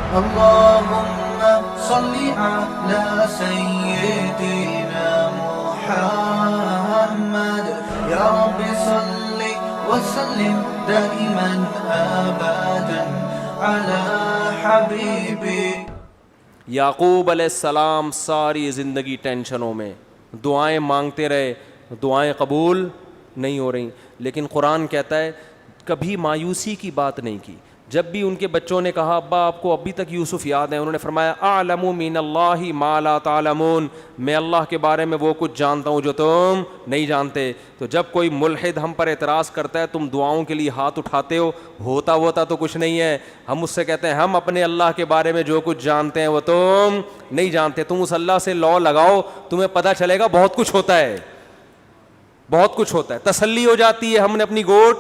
اللهم صل على سيدنا محمد يا رب صل وسلم دائما ابدا على حبيبي. یعقوب علیہ السلام ساری زندگی ٹینشنوں میں، دعائیں مانگتے رہے، دعائیں قبول نہیں ہو رہی، لیکن قرآن کہتا ہے کبھی مایوسی کی بات نہیں کی. جب بھی ان کے بچوں نے کہا ابا آپ کو ابھی تک یوسف یاد ہے، انہوں نے فرمایا اعلم من اللہ ما لا تعلمون، میں اللہ کے بارے میں وہ کچھ جانتا ہوں جو تم نہیں جانتے. تو جب کوئی ملحد ہم پر اعتراض کرتا ہے تم دعاؤں کے لیے ہاتھ اٹھاتے ہو، ہوتا تو کچھ نہیں ہے. ہم اس سے کہتے ہیں ہم اپنے اللہ کے بارے میں جو کچھ جانتے ہیں وہ تم نہیں جانتے. تم اس اللہ سے لو لگاؤ، تمہیں پتہ چلے گا بہت کچھ ہوتا ہے، بہت کچھ ہوتا ہے. تسلی ہو جاتی ہے، ہم نے اپنی گوٹ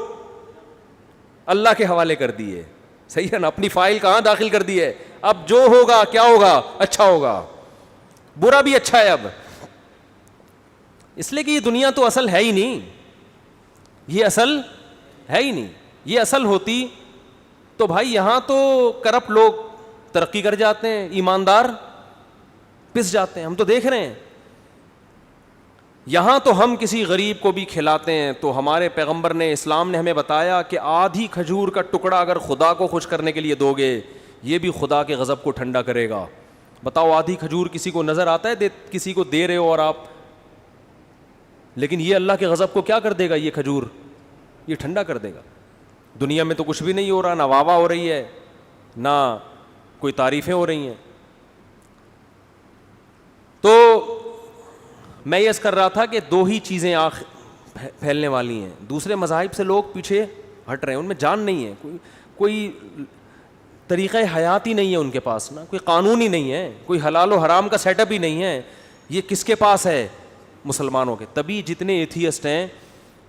اللہ کے حوالے کر دی ہے. صحیح ہے نا، اپنی فائل کہاں داخل کر دی ہے. اب جو ہوگا کیا ہوگا، اچھا ہوگا، برا بھی اچھا ہے. اب اس لیے کہ یہ دنیا تو اصل ہے ہی نہیں، یہ اصل ہے ہی نہیں. یہ اصل ہوتی تو بھائی یہاں تو کرپٹ لوگ ترقی کر جاتے ہیں، ایماندار پس جاتے ہیں. ہم تو دیکھ رہے ہیں یہاں تو ہم کسی غریب کو بھی کھلاتے ہیں تو ہمارے پیغمبر نے، اسلام نے ہمیں بتایا کہ آدھی کھجور کا ٹکڑا اگر خدا کو خوش کرنے کے لیے دو گے یہ بھی خدا کے غضب کو ٹھنڈا کرے گا. بتاؤ آدھی کھجور کسی کو نظر آتا ہے کسی کو دے رہے ہو اور آپ، لیکن یہ اللہ کے غضب کو کیا کر دے گا، یہ کھجور یہ ٹھنڈا کر دے گا. دنیا میں تو کچھ بھی نہیں ہو رہا، نہ واہ واہ ہو رہی ہے، نہ کوئی تعریفیں ہو رہی ہیں. تو میں یہ کر رہا تھا کہ دو ہی چیزیں پھیلنے والی ہیں. دوسرے مذاہب سے لوگ پیچھے ہٹ رہے ہیں، ان میں جان نہیں ہے، کوئی طریقہ حیات ہی نہیں ہے ان کے پاس، نا کوئی قانون ہی نہیں ہے، کوئی حلال و حرام کا سیٹ اپ ہی نہیں ہے. یہ کس کے پاس ہے؟ مسلمانوں کے. تبھی جتنے ایتھیسٹ ہیں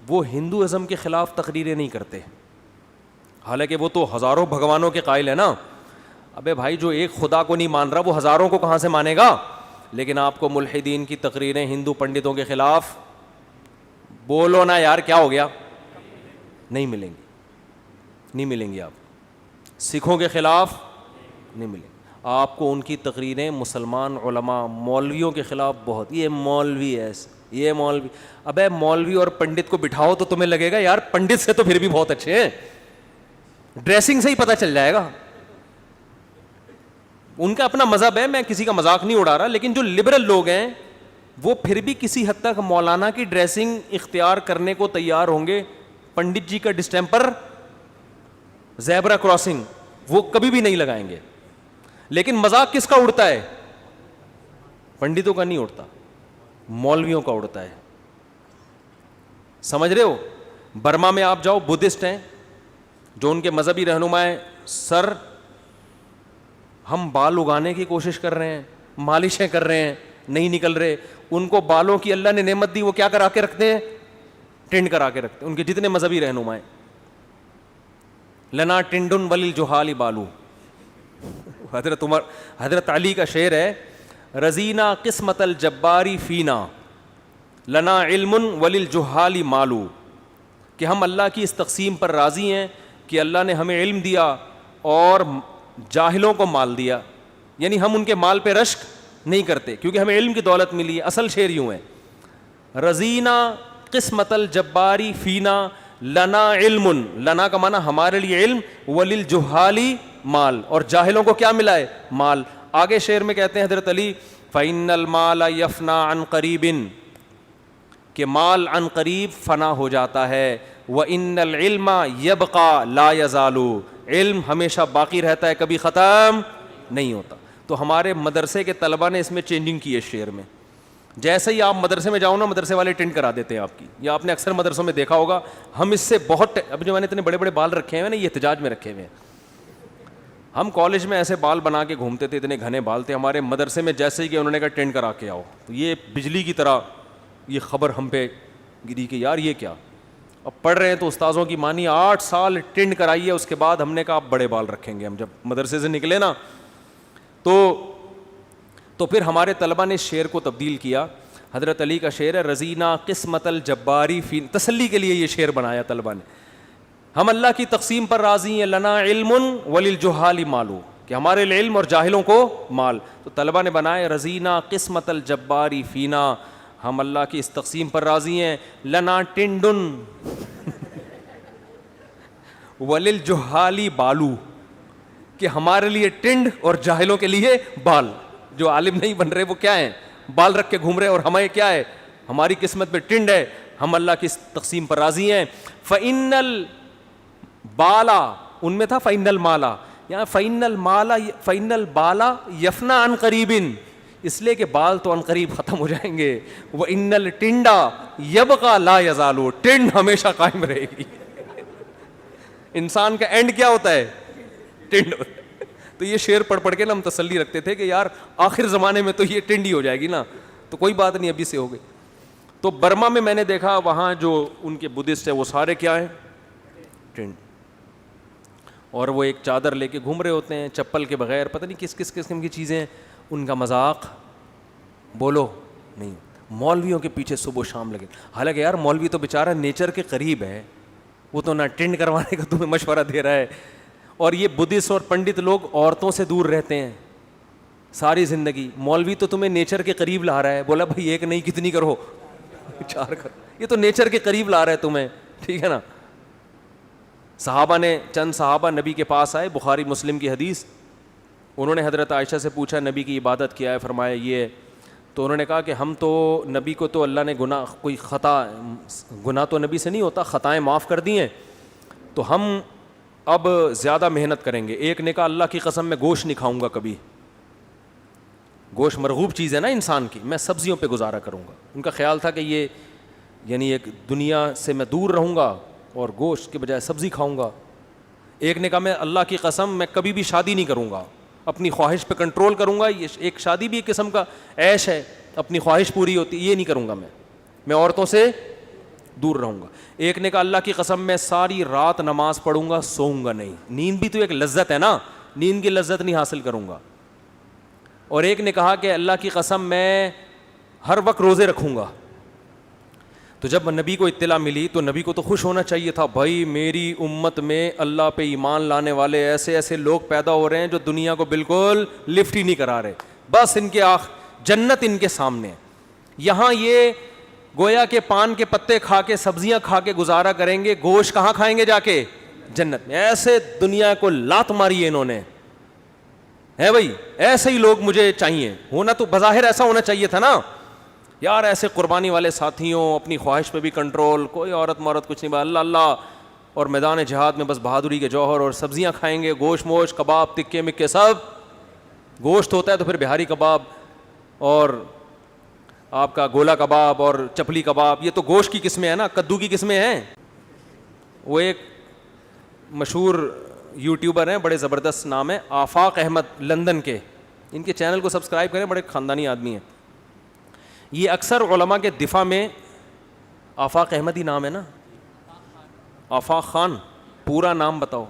وہ ہندوازم کے خلاف تقریریں نہیں کرتے، حالانکہ وہ تو ہزاروں بھگوانوں کے قائل ہے نا. ابے بھائی جو ایک خدا کو نہیں مان رہا وہ ہزاروں کو کہاں سے مانے گا؟ لیکن آپ کو ملحدین کی تقریریں ہندو پنڈتوں کے خلاف بولو نا یار کیا ہو گیا، نہیں ملیں گی، نہیں ملیں گی. آپ سکھوں کے خلاف نہیں ملیں گی آپ کو ان کی تقریریں. مسلمان علماء مولویوں کے خلاف بہت، یہ مولوی ایسے، یہ مولوی. ابے مولوی اور پنڈت کو بٹھاؤ تو تمہیں لگے گا یار پنڈت سے تو پھر بھی بہت اچھے ہیں، ڈریسنگ سے ہی پتہ چل جائے گا. ان کا اپنا مذہب ہے، میں کسی کا مذاق نہیں اڑا رہا، لیکن جو لبرل لوگ ہیں وہ پھر بھی کسی حد تک مولانا کی ڈریسنگ اختیار کرنے کو تیار ہوں گے. پنڈت جی کا ڈسٹیمپر، زیبرا کراسنگ وہ کبھی بھی نہیں لگائیں گے. لیکن مذاق کس کا اڑتا ہے؟ پنڈتوں کا نہیں اڑتا، مولویوں کا اڑتا ہے. سمجھ رہے ہو؟ برما میں آپ جاؤ، بدھسٹ ہیں جو ان کے مذہبی رہنما ہیں، سر ہم بال اگانے کی کوشش کر رہے ہیں، مالشیں کر رہے ہیں، نہیں نکل رہے. ان کو بالوں کی اللہ نے نعمت دی، وہ کیا کرا کے رکھتے ہیں؟ ٹنڈ کرا کے رکھتے ہیں. ان کے جتنے مذہبی رہنما ہیں، لنا ٹنڈن وللجہال بالو. حضرت علی کا شعر ہے، رزینا قسمت الجباری فینا لنا علم وللجہال مالو، کہ ہم اللہ کی اس تقسیم پر راضی ہیں کہ اللہ نے ہمیں علم دیا اور جاہلوں کو مال دیا. یعنی ہم ان کے مال پہ رشک نہیں کرتے کیونکہ ہمیں علم کی دولت ملی ہے. اصل شعر یوں ہے، رزینا قسمت الجباری فینا لنا علم، لنا کا معنی ہمارے لیے علم، وللجہالی مال، اور جاہلوں کو کیا ملا ہے؟ مال. آگے شعر میں کہتے ہیں حضرت علی، فإن المال یفنا عن قریب، کہ مال عن قریب فنا ہو جاتا ہے. وإن العلم یبقى لا یزال، علم ہمیشہ باقی رہتا ہے، کبھی ختم نہیں ہوتا. تو ہمارے مدرسے کے طلبہ نے اس میں چینجنگ کی ہے شعر میں. جیسے ہی آپ مدرسے میں جاؤ نا، مدرسے والے ٹینٹ کرا دیتے ہیں آپ کی، یا آپ نے اکثر مدرسوں میں دیکھا ہوگا. ہم اس سے بہت، اب جو میں نے اتنے بڑے بڑے بال رکھے ہیں نا، یہ احتجاج میں رکھے ہوئے ہیں. ہم کالج میں ایسے بال بنا کے گھومتے تھے، اتنے گھنے بال تھے ہمارے. مدرسے میں جیسے ہی کہ انہوں نے کہا ٹینٹ کرا کے آؤ، تو یہ بجلی کی طرح یہ خبر ہم پہ گری کہ یار یہ کیا. اب پڑھ رہے ہیں تو استاذوں کی مانی 8 سال ٹینٹ کرائی ہے. اس کے بعد ہم نے کہا آپ بڑے بال رکھیں گے. ہم جب مدرسے سے نکلے نا تو پھر ہمارے طلبہ نے شعر کو تبدیل کیا. حضرت علی کا شعر ہے، رزینا قسمت الجباری فی، تسلی کے لیے یہ شعر بنایا طلبہ نے. ہم اللہ کی تقسیم پر راضی ہیں، لنا علم وللجہال مالو، کہ ہمارے لیے علم اور جاہلوں کو مال. تو طلبہ نے بنائے رضینا قسمت الجباری فینا, ہم اللہ کی اس تقسیم پر راضی ہیں. لنا ٹنڈن وللجہالی بالو, کہ ہمارے لیے ٹنڈ اور جاہلوں کے لیے بال. جو عالم نہیں بن رہے وہ کیا ہیں, بال رکھ کے گھوم رہے, اور ہمیں کیا ہے, ہماری قسمت میں ٹنڈ ہے, ہم اللہ کی اس تقسیم پر راضی ہیں. فإن البالا, ان میں تھا فإن المالا, یہاں فإن المالا فإن البالا یفنا عن قریب, اس لیے کہ بال تو عن قریب ختم ہو جائیں گے. وإن الٹنڈا یبقى لا یزال, ٹنڈ ہمیشہ قائم رہے گی. انسان کا اینڈ کیا ہوتا ہے, ٹنڈ. تو یہ شعر پڑھ پڑھ کے نا ہم تسلی رکھتے تھے کہ یار آخر زمانے میں تو یہ ٹنڈ ہی ہو جائے گی نا, تو کوئی بات نہیں ابھی سے ہو گئی. تو برما میں میں نے دیکھا وہاں جو ان کے بدھسٹ ہیں وہ سارے کیا ہیں, ٹنڈ, اور وہ ایک چادر لے کے گھوم رہے ہوتے ہیں چپل کے بغیر, پتہ نہیں کس کس قسم کی چیزیں ہیں. ان کا مذاق بولو نہیں, مولویوں کے پیچھے صبح و شام لگے. حالانکہ یار مولوی تو بیچارہ نیچر کے قریب ہے, وہ تو نہ ٹنڈ کروانے کا تمہیں مشورہ دے رہا ہے. اور یہ بدھسٹ اور پنڈت لوگ عورتوں سے دور رہتے ہیں ساری زندگی, مولوی تو تمہیں نیچر کے قریب لا رہا ہے. بولا بھائی ایک نہیں کتنی کرو, 4 کرو, یہ تو نیچر کے قریب لا رہا ہے تمہیں, ٹھیک ہے نا. صحابہ نے, چند صحابہ نبی کے پاس آئے, بخاری مسلم کی حدیث, انہوں نے حضرت عائشہ سے پوچھا نبی کی عبادت کیا ہے, فرمایا یہ ہے. تو انہوں نے کہا کہ ہم تو نبی کو تو اللہ نے کوئی گناہ تو نبی سے نہیں ہوتا, خطائیں معاف کر دی ہیں, تو ہم اب زیادہ محنت کریں گے. ایک نے کہا اللہ کی قسم میں گوشت نہیں کھاؤں گا کبھی, گوشت مرغوب چیز ہے نا انسان کی, میں سبزیوں پہ گزارا کروں گا. ان کا خیال تھا کہ یہ یعنی ایک دنیا سے میں دور رہوں گا اور گوشت کے بجائے سبزی کھاؤں گا. ایک نے کہا میں اللہ کی قسم میں کبھی بھی شادی نہیں کروں گا, اپنی خواہش پہ کنٹرول کروں گا. یہ ایک شادی بھی ایک قسم کا عیش ہے, اپنی خواہش پوری ہوتی, یہ نہیں کروں گا, میں عورتوں سے دور رہوں گا. ایک نے کہا اللہ کی قسم میں ساری رات نماز پڑھوں گا, سوؤں گا نہیں, نیند بھی تو ایک لذت ہے نا, نیند کی لذت نہیں حاصل کروں گا. اور ایک نے کہا کہ اللہ کی قسم میں ہر وقت روزے رکھوں گا. تو جب نبی کو اطلاع ملی تو نبی کو تو خوش ہونا چاہیے تھا, بھائی میری امت میں اللہ پہ ایمان لانے والے ایسے ایسے لوگ پیدا ہو رہے ہیں جو دنیا کو بالکل لفٹ ہی نہیں کرا رہے, بس ان کے جنت ان کے سامنے. یہاں یہ گویا کہ پان کے پتے کھا کے سبزیاں کھا کے گزارا کریں گے, گوشت کہاں کھائیں گے جا کے, جنت میں. ایسے دنیا کو لات ماری ہے انہوں نے, ہے بھائی ایسے ہی لوگ مجھے چاہیے. ہونا تو بظاہر ایسا ہونا چاہیے تھا نا یار, ایسے قربانی والے ساتھیوں, اپنی خواہش پہ بھی کنٹرول, کوئی عورت مورت کچھ نہیں, اللہ اللہ, اور میدان جہاد میں بس بہادری کے جوہر, اور سبزیاں کھائیں گے, گوشت موش کباب تکے مکے سب, گوشت ہوتا ہے تو پھر بہاری کباب اور آپ کا گولا کباب اور چپلی کباب, یہ تو گوشت کی قسمیں ہیں نا, کدو کی قسمیں ہیں. وہ ایک مشہور یوٹیوبر ہیں, بڑے زبردست نام ہے, آفاق احمد, لندن کے, ان کے چینل کو سبسکرائب کریں, بڑے خاندانی آدمی ہیں. یہ اکثر علماء کے دفاع میں, آفاق احمد ہی نام ہے نا, آفاق خان, پورا نام بتاؤ,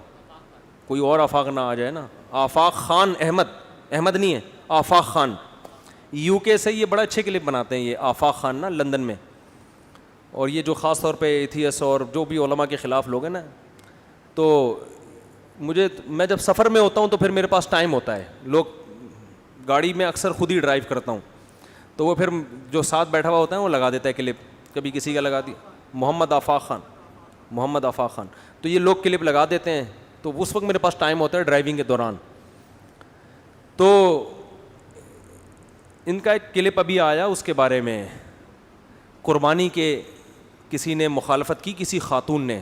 کوئی اور آفاق نہ آ جائے نا. آفاق خان احمد, احمد نہیں ہے, آفاق خان. یو کے سے یہ بڑا اچھے کلپ بناتے ہیں یہ آفاق خان نا, لندن میں. اور یہ جو خاص طور پہ ایتھیس اور جو بھی علماء کے خلاف لوگ ہیں نا, تو میں جب سفر میں ہوتا ہوں تو پھر میرے پاس ٹائم ہوتا ہے, لوگ گاڑی میں اکثر خود ہی ڈرائیو کرتا ہوں, تو وہ پھر جو ساتھ بیٹھا ہوا ہوتا ہے وہ لگا دیتا ہے کلپ, کبھی کسی کا لگا دیا, محمد آفاق خان, محمد آفاق خان, تو یہ لوگ کلپ لگا دیتے ہیں, تو اس وقت میرے پاس ٹائم ہوتا ہے ڈرائیونگ کے دوران. تو ان کا ایک کلپ ابھی آیا, اس کے بارے میں قربانی کے کسی نے مخالفت کی, کسی خاتون نے,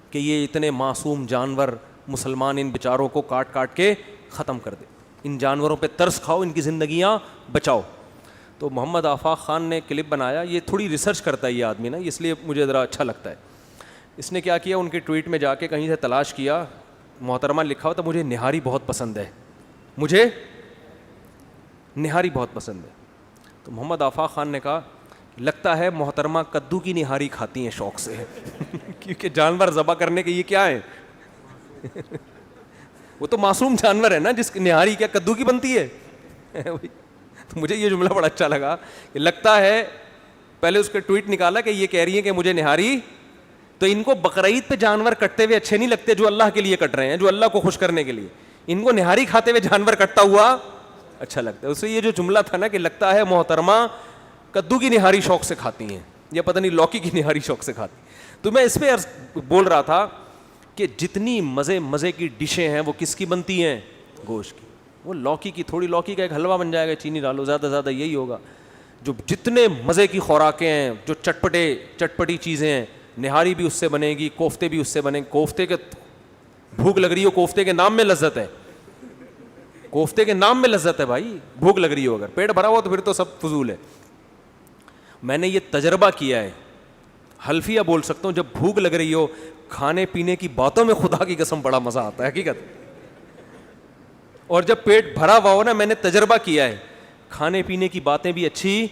کہ یہ اتنے معصوم جانور مسلمان ان بیچاروں کو کاٹ کاٹ کے ختم کر دے, ان جانوروں پہ ترس کھاؤ, ان کی زندگیاں بچاؤ. تو محمد آفاق خان نے کلپ بنایا, یہ تھوڑی ریسرچ کرتا ہے یہ آدمی نا, اس لیے مجھے ذرا اچھا لگتا ہے. اس نے کیا کیا, ان کے ٹویٹ میں جا کے کہیں سے تلاش کیا, محترمہ لکھا ہوا تھا مجھے نہاری بہت پسند ہے, مجھے نہاری بہت پسند ہے. تو محمد آفاق خان نے کہا لگتا ہے محترمہ کدو کی نہاری کھاتی ہیں شوق سے کیونکہ جانور ذبح کرنے کے یہ کیا ہے وہ تو معصوم جانور ہے نا, جس کی نہاری کیا کدو کی بنتی ہے. تو مجھے یہ جملہ بڑا اچھا لگا کہ لگتا ہے, پہلے اس کے ٹویٹ نکالا کہ یہ کہہ رہی ہیں کہ مجھے نہاری, تو ان کو بقرعید پہ جانور کٹتے ہوئے اچھے نہیں لگتے جو اللہ کے لیے کٹ رہے ہیں, جو اللہ کو خوش کرنے کے لیے. ان کو نہاری کھاتے ہوئے جانور کٹتا ہوا اچھا لگتا ہے. اس سے یہ جو جملہ تھا نا کہ لگتا ہے محترمہ کدو کی نہاری شوق سے کھاتی ہیں یا پتہ نہیں لوکی کی نہاری شوق سے کھاتی. تو میں اس پہ بول رہا تھا کہ جتنی مزے کی ڈشیں ہیں وہ کس کی بنتی ہیں؟ گوشت کی. وہ لوکی کی، تھوڑی لوکی کا ایک حلوہ بن جائے گا، چینی ڈالو، زیادہ زیادہ یہی ہوگا. جو جتنے مزے کی خوراکیں ہیں، جو چٹپٹی چیزیں ہیں، نہاری بھی اس سے بنے گی، کوفتے بھی اس سے بنے گی. کوفتے کے بھوک لگ رہی ہو، کوفتے کے نام میں لذت ہے. کوفتے کے نام میں لذت ہے بھائی. بھوک لگ رہی ہو، اگر پیٹ بھرا ہوا تو پھر تو سب فضول ہے. میں نے یہ تجربہ کیا ہے، حلفیہ بول سکتا ہوں، جب بھوک لگ رہی ہو، کھانے پینے کی باتوں میں خدا کی قسم بڑا مزہ آتا ہے حقیقت. اور جب پیٹ بھرا ہوا ہو نا، میں نے تجربہ کیا ہے، کھانے پینے کی باتیں بھی اچھی.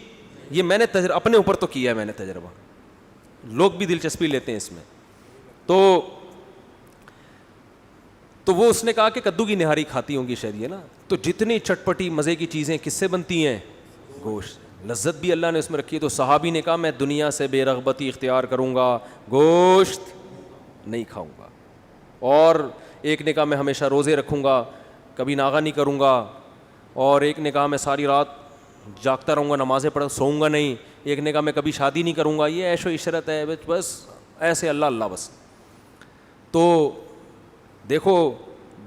یہ میں نے اپنے اوپر تو کیا ہے میں نے تجربہ، لوگ بھی دلچسپی لیتے ہیں اس میں. تو وہ اس نے کہا کہ کدو کی نہاری کھاتی ہوں گی شاید یہ نا. تو جتنی چٹپٹی مزے کی چیزیں کس سے بنتی ہیں؟ گوشت. لذت بھی اللہ نے اس میں رکھی ہے. تو صحابی نے کہا میں دنیا سے بے رغبتی اختیار کروں گا، گوشت نہیں کھاؤں گا. اور ایک نے کہا میں ہمیشہ روزے رکھوں گا، کبھی ناغہ نہیں کروں گا. اور ایک نے کہا میں ساری رات جاگتا رہوں گا، نمازیں پڑھ سوؤں گا نہیں. ایک نے کہا میں کبھی شادی نہیں کروں گا، یہ عیش و عشرت ہے بس ایسے اللہ اللہ بس. تو دیکھو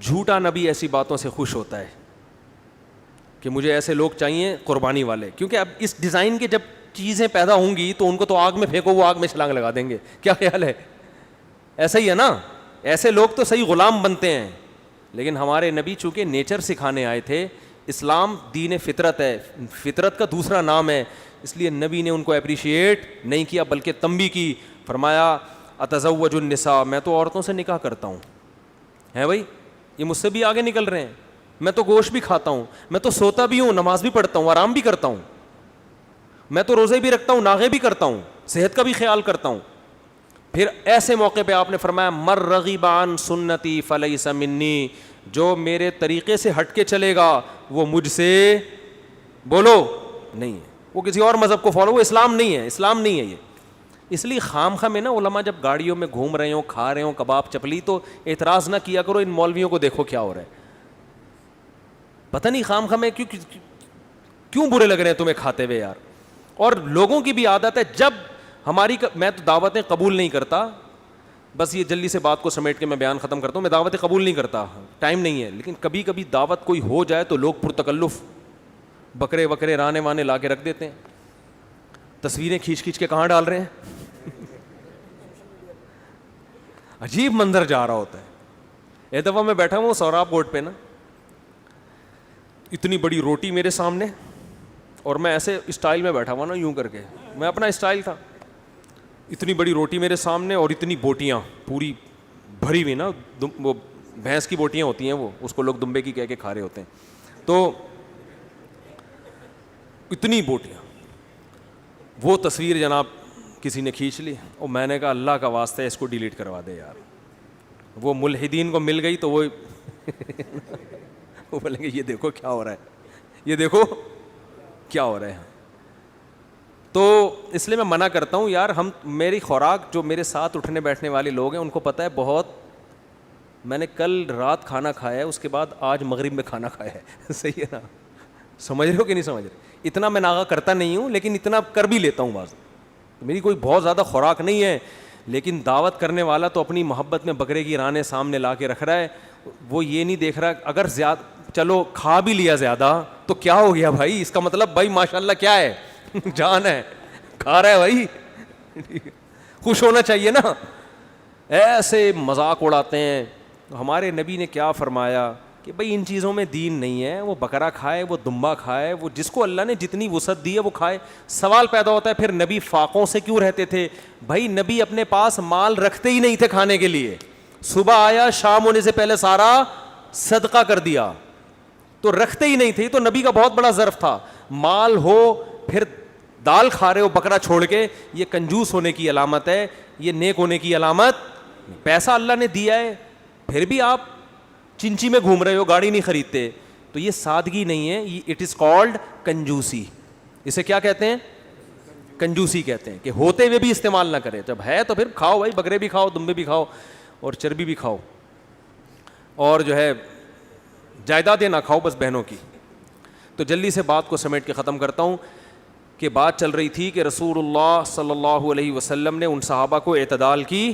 جھوٹا نبی ایسی باتوں سے خوش ہوتا ہے کہ مجھے ایسے لوگ چاہیے قربانی والے. کیونکہ اب اس ڈیزائن کے جب چیزیں پیدا ہوں گی تو ان کو تو آگ میں پھینکو، وہ آگ میں چھلانگ لگا دیں گے. کیا خیال ہے؟ ایسا ہی ہے نا. ایسے لوگ تو صحیح غلام بنتے ہیں. لیکن ہمارے نبی چونکہ نیچر سکھانے آئے تھے، اسلام دین فطرت ہے، فطرت کا دوسرا نام ہے، اس لیے نبی نے ان کو اپریشیٹ نہیں کیا بلکہ تنبیہ کی. فرمایا اتزوج النساء، میں تو عورتوں سے نکاح کرتا ہوں. ہے بھائی، یہ مجھ سے بھی آگے نکل رہے ہیں. میں تو گوشت بھی کھاتا ہوں، میں تو سوتا بھی ہوں، نماز بھی پڑھتا ہوں، آرام بھی کرتا ہوں، میں تو روزے بھی رکھتا ہوں، ناغے بھی کرتا ہوں، صحت کا بھی خیال کرتا ہوں. پھر ایسے موقع پہ آپ نے فرمایا مر رغب عن سنتی فلیس منی، جو میرے طریقے سے ہٹ کے چلے گا وہ مجھ سے بولو نہیں ہے. وہ کسی اور مذہب کو فالو، وہ اسلام نہیں ہے، اسلام نہیں ہے یہ. اس لیے خام خواہ میں نا علماء جب گاڑیوں میں گھوم رہے ہوں، کھا رہے ہوں کباب چپلی، تو اعتراض نہ کیا کرو ان مولویوں کو دیکھو کیا ہو رہا ہے. پتہ نہیں خام خواہ میں کیوں برے لگ رہے ہیں تمہیں کھاتے ہوئے یار. اور لوگوں کی بھی عادت ہے، جب ہماری میں تو دعوتیں قبول نہیں کرتا، بس یہ جلدی سے بات کو سمیٹ کے میں بیان ختم کرتا ہوں. میں دعوتیں قبول نہیں کرتا، ٹائم نہیں ہے. لیکن کبھی کبھی دعوت کوئی ہو جائے تو لوگ پرتکلف بکرے وکرے رانے وانے لا کے رکھ دیتے ہیں، تصویریں کھینچ کھینچ کے کہاں ڈال رہے ہیں. عجیب منظر جا رہا ہوتا ہے. ایک دفعہ میں بیٹھا ہوں سوراب بورڈ پہ نا، اتنی بڑی روٹی میرے سامنے، اور میں ایسے اسٹائل میں بیٹھا ہوا نا یوں کر کے، میں اپنا اسٹائل تھا. اتنی بڑی روٹی میرے سامنے اور اتنی بوٹیاں پوری بھری ہوئی نا، وہ بھینس کی بوٹیاں ہوتی ہیں، وہ اس کو لوگ دمبے کی کہہ کے کھا رہے ہوتے ہیں. تو اتنی بوٹیاں، وہ تصویر جناب کسی نے کھینچ لی، اور میں نے کہا اللہ کا واسطہ ہے اس کو ڈیلیٹ کروا دے یار. وہ ملحدین کو مل گئی تو وہ بولیں گے یہ دیکھو کیا ہو رہا ہے، یہ دیکھو کیا ہو رہا ہے. تو اس لیے میں منع کرتا ہوں یار. میری خوراک، جو میرے ساتھ اٹھنے بیٹھنے والے لوگ ہیں ان کو پتہ ہے بہت، میں نے کل رات کھانا کھایا ہے، اس کے بعد آج مغرب میں کھانا کھایا ہے. صحیح ہے نا؟ سمجھ رہے ہو کہ نہیں سمجھ رہے؟ اتنا میں ناغہ کرتا نہیں ہوں، لیکن اتنا کر بھی لیتا ہوں بعض. میری کوئی بہت زیادہ خوراک نہیں ہے، لیکن دعوت کرنے والا تو اپنی محبت میں بکرے کی رانے سامنے لا کے رکھ رہا ہے. وہ یہ نہیں دیکھ رہا اگر زیادہ چلو کھا بھی لیا زیادہ تو کیا ہو گیا بھائی، اس کا مطلب بھائی ماشاء اللہ کیا ہے، جان ہے، کھا رہا ہے بھائی، خوش ہونا چاہیے نا. ایسے مذاق اڑاتے ہیں. ہمارے نبی نے کیا فرمایا کہ بھائی ان چیزوں میں دین نہیں ہے. وہ بکرا کھائے، وہ دمبا کھائے، وہ جس کو اللہ نے جتنی وسعت دی ہے وہ کھائے. سوال پیدا ہوتا ہے پھر نبی فاقوں سے کیوں رہتے تھے؟ بھائی نبی اپنے پاس مال رکھتے ہی نہیں تھے کھانے کے لیے. صبح آیا، شام ہونے سے پہلے سارا صدقہ کر دیا، تو رکھتے ہی نہیں تھے. تو نبی کا بہت بڑا ظرف تھا. مال ہو پھر دال کھا رہے ہو بکرا چھوڑ کے، یہ کنجوس ہونے کی علامت ہے، یہ نیک ہونے کی علامت. پیسہ اللہ نے دیا ہے پھر بھی آپ چنچی میں گھوم رہے ہو، گاڑی نہیں خریدتے، تو یہ سادگی نہیں ہے. اٹ از کالڈ کنجوسی. اسے کیا کہتے ہیں؟ کنجوسی کہتے ہیں. کہ ہوتے ہوئے بھی استعمال نہ کرے، جب ہے تو پھر کھاؤ بھائی، بکرے بھی کھاؤ، دمبے بھی کھاؤ، اور چربی بھی کھاؤ. اور جو ہے جائیدادیں نہ کھاؤ بس بہنوں کی. تو جلدی سے بات کو سمیٹ کے ختم کرتا ہوں کہ بات چل رہی تھی کہ رسول اللہ صلی اللہ علیہ وسلم نے ان صحابہ کو اعتدال کی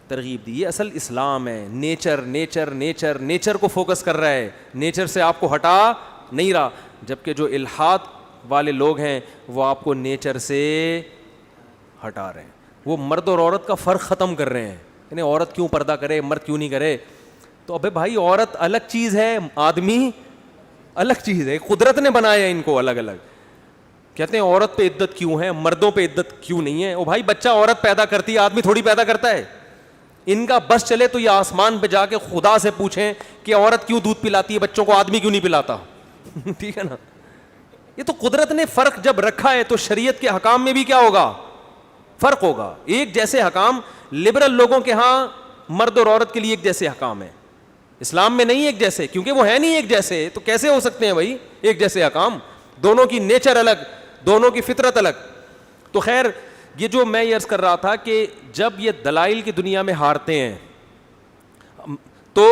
ترغیب دی. یہ اصل اسلام ہے. نیچر نیچر نیچر نیچر کو فوکس کر رہا ہے, نیچر سے آپ کو ہٹا نہیں رہا. جبکہ جو الحاد والے لوگ ہیں وہ آپ کو نیچر سے ہٹا رہے ہیں. وہ مرد اور عورت کا فرق ختم کر رہے ہیں. یعنی عورت کیوں پردہ کرے, مرد کیوں نہیں کرے. تو ابے بھائی عورت الگ چیز ہے, آدمی الگ چیز ہے. قدرت نے بنایا ان کو الگ الگ. کہتے ہیں عورت پہ عدت کیوں ہے, مردوں پہ عدت کیوں نہیں ہے. او بھائی بچہ عورت پیدا کرتی ہے, آدمی تھوڑی پیدا کرتا ہے. ان کا بس چلے تو یہ آسمان پہ جا کے خدا سے پوچھیں کہ عورت کیوں دودھ پلاتی ہے بچوں کو, آدمی کیوں نہیں پلاتا. ٹھیک ہے نا. یہ تو قدرت نے فرق جب رکھا ہے تو شریعت کے حکام میں بھی کیا ہوگا, فرق ہوگا. ایک جیسے حکام لبرل لوگوں کے ہاں مرد اور عورت کے لیے ایک جیسے حکام ہیں, اسلام میں نہیں ایک جیسے, کیونکہ وہ ہے نہیں ایک جیسے. تو کیسے ہو سکتے ہیں بھائی ایک جیسے حکام؟ دونوں کی نیچر الگ, دونوں کی فطرت الگ. تو خیر یہ جو میں عرض کر رہا تھا کہ جب یہ دلائل کی دنیا میں ہارتے ہیں تو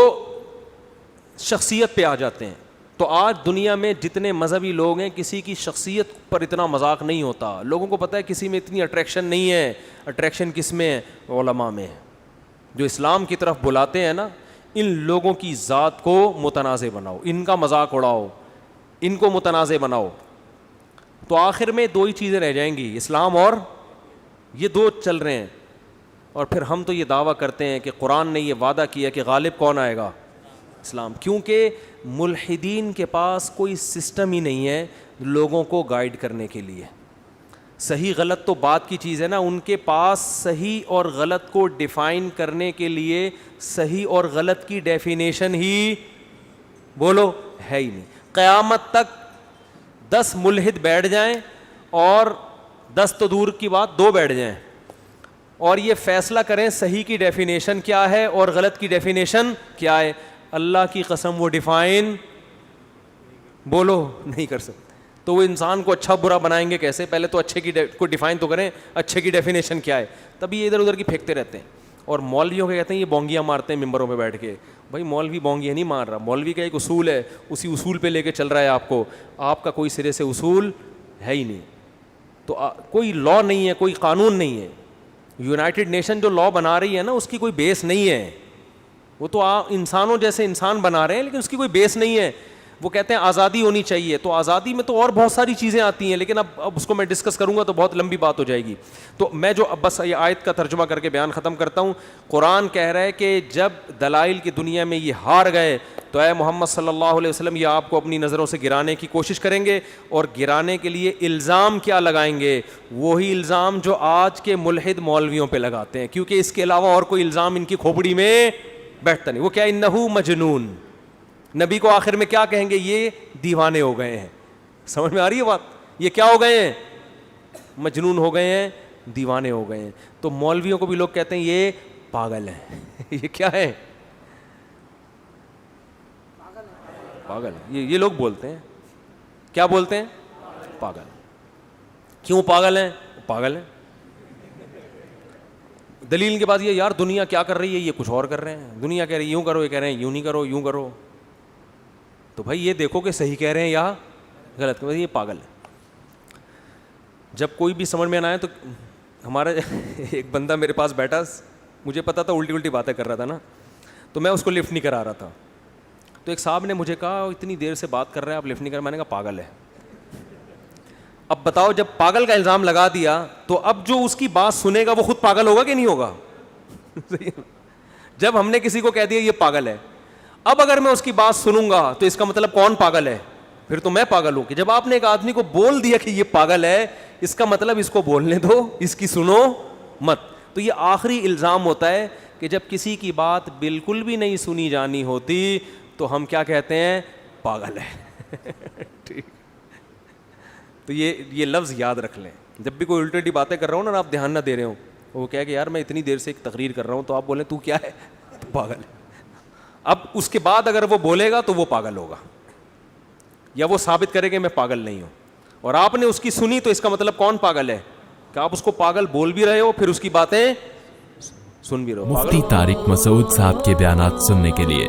شخصیت پہ آ جاتے ہیں. تو آج دنیا میں جتنے مذہبی لوگ ہیں کسی کی شخصیت پر اتنا مذاق نہیں ہوتا. لوگوں کو پتہ ہے کسی میں اتنی اٹریکشن نہیں ہے. اٹریکشن کس میں ہے؟ علماء میں. جو اسلام کی طرف بلاتے ہیں نا, ان لوگوں کی ذات کو متنازع بناؤ, ان کا مذاق اڑاؤ, ان کو متنازع بناؤ. تو آخر میں دو ہی چیزیں رہ جائیں گی, اسلام اور یہ دو چل رہے ہیں. اور پھر ہم تو یہ دعویٰ کرتے ہیں کہ قرآن نے یہ وعدہ کیا کہ غالب کون آئے گا؟ اسلام. کیونکہ ملحدین کے پاس کوئی سسٹم ہی نہیں ہے لوگوں کو گائیڈ کرنے کے لیے. صحیح غلط تو بات کی چیز ہے نا, ان کے پاس صحیح اور غلط کو ڈیفائن کرنے کے لیے صحیح اور غلط کی ڈیفینیشن ہی بولو ہے ہی نہیں. قیامت تک 10 ملحد بیٹھ جائیں اور 10 تو دور کی بات 2 بیٹھ جائیں اور یہ فیصلہ کریں صحیح کی ڈیفینیشن کیا ہے اور غلط کی ڈیفینیشن کیا ہے, اللہ کی قسم وہ ڈیفائن بولو نہیں کر سکتے. تو وہ انسان کو اچھا برا بنائیں گے کیسے؟ پہلے تو اچھے کی کو ڈیفائن تو کریں, اچھے کی ڈیفینیشن کیا ہے, تبھی یہ ادھر ادھر کی پھینکتے رہتے ہیں. اور مولویوں کے کہتے ہیں یہ بونگیاں مارتے ہیں ممبروں پہ بیٹھ کے. بھائی مولوی بونگیاں نہیں مار رہا, مولوی کا ایک اصول ہے, اسی اصول پہ لے کے چل رہا ہے آپ کو. آپ کا کوئی سرے سے اصول ہے ہی نہیں. تو کوئی لا نہیں ہے, کوئی قانون نہیں ہے. یونائٹڈ نیشن جو لا بنا رہی ہے نا اس کی کوئی بیس نہیں ہے. وہ تو انسانوں جیسے انسان بنا رہے ہیں لیکن اس کی کوئی بیس نہیں ہے. وہ کہتے ہیں آزادی ہونی چاہیے, تو آزادی میں تو اور بہت ساری چیزیں آتی ہیں, لیکن اب اس کو میں ڈسکس کروں گا تو بہت لمبی بات ہو جائے گی. تو میں جو اب بس یہ آیت کا ترجمہ کر کے بیان ختم کرتا ہوں. قرآن کہہ رہا ہے کہ جب دلائل کی دنیا میں یہ ہار گئے تو اے محمد صلی اللہ علیہ وسلم یہ آپ کو اپنی نظروں سے گرانے کی کوشش کریں گے, اور گرانے کے لیے الزام کیا لگائیں گے؟ وہی الزام جو آج کے ملحد مولویوں پہ لگاتے ہیں, کیونکہ اس کے علاوہ اور کوئی الزام ان کی کھوپڑی میں بیٹھتا نہیں. وہ کیا انہو مجنون, نبی کو آخر میں کیا کہیں گے؟ یہ دیوانے ہو گئے ہیں. سمجھ میں آ رہی ہے بات؟ یہ کیا ہو گئے ہیں؟ مجنون ہو گئے ہیں, دیوانے ہو گئے ہیں. تو مولویوں کو بھی لوگ کہتے ہیں یہ پاگل ہیں. یہ کیا ہے؟ پاگل. یہ لوگ بولتے ہیں, کیا بولتے ہیں؟ پاگل. کیوں پاگل ہیں؟ پاگل ہیں. دلیل کے بعد یہ یار دنیا کیا کر رہی ہے, یہ کچھ اور کر رہے ہیں. دنیا کہہ رہی ہے یوں کرو, یہ کہہ رہے ہیں یوں نہیں کرو, یوں کرو. تو بھائی یہ دیکھو کہ صحیح کہہ رہے ہیں یا غلط. یہ پاگل ہے. جب کوئی بھی سمجھ میں نہ آئے تو ہمارا ایک بندہ میرے پاس بیٹھا, مجھے پتا تھا الٹی الٹی باتیں کر رہا تھا نا, تو میں اس کو لفٹ نہیں کرا رہا تھا. تو ایک صاحب نے مجھے کہا اتنی دیر سے بات کر رہے ہیں آپ لفٹ نہیں کر. میں نے کہا پاگل ہے. اب بتاؤ جب پاگل کا الزام لگا دیا تو اب جو اس کی بات سنے گا وہ خود پاگل ہوگا کہ نہیں ہوگا؟ جب ہم نے کسی کو کہہ دیا یہ پاگل ہے, اب اگر میں اس کی بات سنوں گا تو اس کا مطلب کون پاگل ہے؟ پھر تو میں پاگل ہوں. کہ جب آپ نے ایک آدمی کو بول دیا کہ یہ پاگل ہے, اس کا مطلب اس کو بولنے دو, اس کی سنو مت. تو یہ آخری الزام ہوتا ہے کہ جب کسی کی بات بالکل بھی نہیں سنی جانی ہوتی تو ہم کیا کہتے ہیں؟ پاگل ہے. ٹھیک. تو یہ لفظ یاد رکھ لیں. جب بھی کوئی الٹی باتیں کر رہا ہوں نا, آپ دھیان نہ دے رہے ہوں, وہ کہہ کہ یار میں اتنی دیر سے ایک تقریر کر رہا ہوں, تو آپ بولیں تو کیا ہے؟ تو پاگل ہے. اب اس کے بعد اگر وہ بولے گا تو وہ پاگل ہوگا, یا وہ ثابت کرے کہ میں پاگل نہیں ہوں. اور آپ نے اس کی سنی تو اس کا مطلب کون پاگل ہے؟ کہ آپ اس کو پاگل بول بھی رہے ہو پھر اس کی باتیں سن بھی رہے ہو. مفتی طارق مسعود صاحب کے بیانات سننے کے لیے